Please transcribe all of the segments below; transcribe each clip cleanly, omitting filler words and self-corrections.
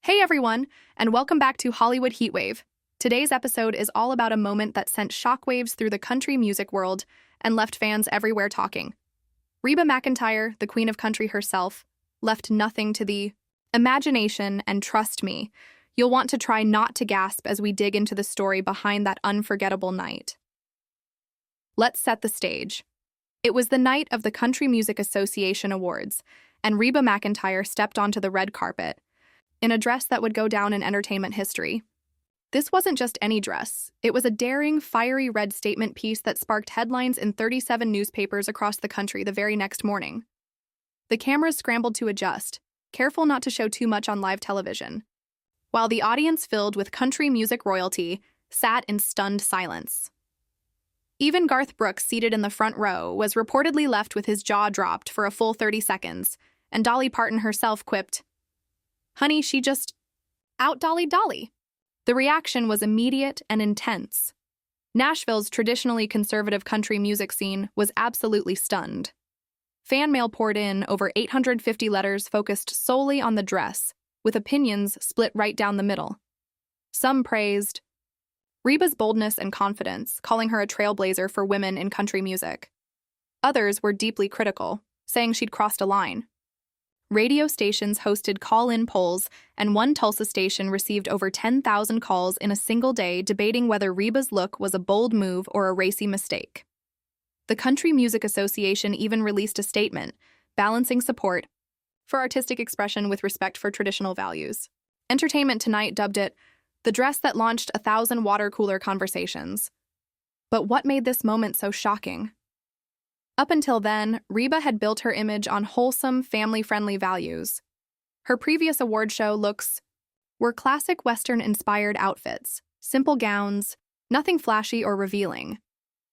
Hey everyone, and welcome back to Hollywood Heatwave. Today's episode is all about a moment that sent shockwaves through the country music world and left fans everywhere talking. Reba McEntire, the queen of country herself, left nothing to the imagination, and trust me, you'll want to try not to gasp as we dig into the story behind that unforgettable night. Let's set the stage. It was the night of the Country Music Association Awards, and Reba McEntire stepped onto the red carpet in a dress that would go down in entertainment history. This wasn't just any dress. It was a daring, fiery red statement piece that sparked headlines in 37 newspapers across the country the very next morning. The cameras scrambled to adjust, careful not to show too much on live television, while the audience filled with country music royalty sat in stunned silence. Even Garth Brooks, seated in the front row, was reportedly left with his jaw dropped for a full 30 seconds, and Dolly Parton herself quipped, "Honey, she just out-dollied Dolly." The reaction was immediate and intense. Nashville's traditionally conservative country music scene was absolutely stunned. Fan mail poured in, over 850 letters focused solely on the dress, with opinions split right down the middle. Some praised Reba's boldness and confidence, calling her a trailblazer for women in country music. Others were deeply critical, saying she'd crossed a line. Radio stations hosted call-in polls, and one Tulsa station received over 10,000 calls in a single day debating whether Reba's look was a bold move or a racy mistake. The Country Music Association even released a statement, balancing support for artistic expression with respect for traditional values. Entertainment Tonight dubbed it the dress that launched 1,000 water cooler conversations. But what made this moment so shocking? Up until then, Reba had built her image on wholesome, family-friendly values. Her previous award show looks were classic Western-inspired outfits, simple gowns, nothing flashy or revealing.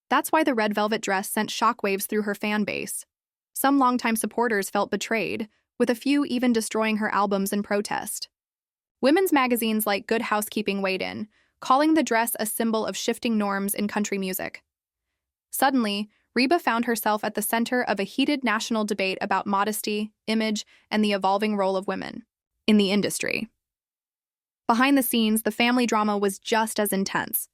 That's why the red velvet dress sent shockwaves through her fan base. Some longtime supporters felt betrayed, with a few even destroying her albums in protest. Women's magazines like Good Housekeeping weighed in, calling the dress a symbol of shifting norms in country music. Suddenly, Reba found herself at the center of a heated national debate about modesty, image, and the evolving role of women in the industry. Behind the scenes, the family drama was just as intense.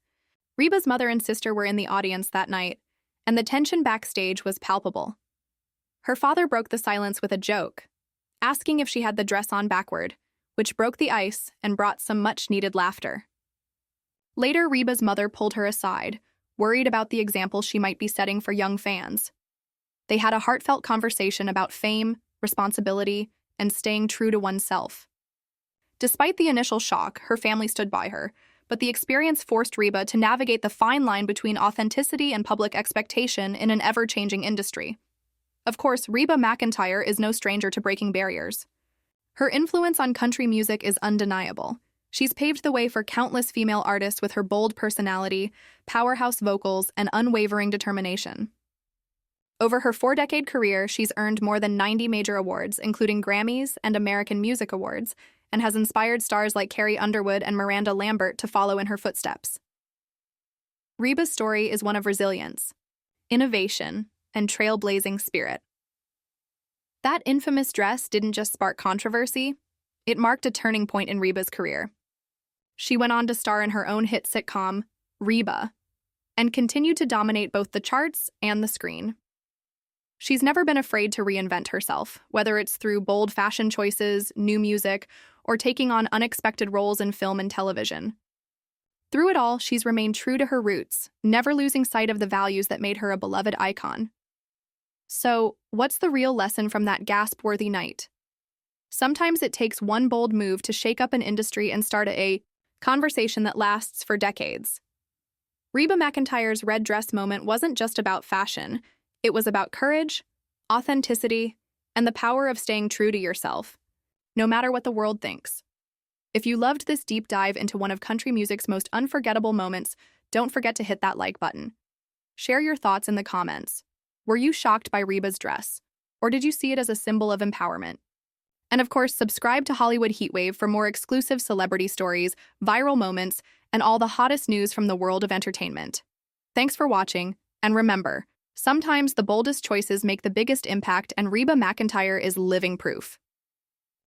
Reba's mother and sister were in the audience that night, and the tension backstage was palpable. Her father broke the silence with a joke, asking if she had the dress on backward, which broke the ice and brought some much-needed laughter. Later, Reba's mother pulled her aside, worried about the example she might be setting for young fans. They had a heartfelt conversation about fame, responsibility, and staying true to oneself. Despite the initial shock, her family stood by her, but the experience forced Reba to navigate the fine line between authenticity and public expectation in an ever-changing industry. Of course, Reba McEntire is no stranger to breaking barriers. Her influence on country music is undeniable. She's paved the way for countless female artists with her bold personality, powerhouse vocals, and unwavering determination. Over her 4-decade career, she's earned more than 90 major awards, including Grammys and American Music Awards, and has inspired stars like Carrie Underwood and Miranda Lambert to follow in her footsteps. Reba's story is one of resilience, innovation, and trailblazing spirit. That infamous dress didn't just spark controversy, it marked a turning point in Reba's career. She went on to star in her own hit sitcom, Reba, and continued to dominate both the charts and the screen. She's never been afraid to reinvent herself, whether it's through bold fashion choices, new music, or taking on unexpected roles in film and television. Through it all, she's remained true to her roots, never losing sight of the values that made her a beloved icon. So, what's the real lesson from that gasp-worthy night? Sometimes it takes one bold move to shake up an industry and start a conversation that lasts for decades. Reba McEntire's red dress moment wasn't just about fashion. It was about courage, authenticity, and the power of staying true to yourself, no matter what the world thinks. If you loved this deep dive into one of country music's most unforgettable moments, don't forget to hit that like button. Share your thoughts in the comments. Were you shocked by Reba's dress, or did you see it as a symbol of empowerment? And of course, subscribe to Hollywood Heatwave for more exclusive celebrity stories, viral moments, and all the hottest news from the world of entertainment. Thanks for watching, and remember, sometimes the boldest choices make the biggest impact, and Reba McEntire is living proof.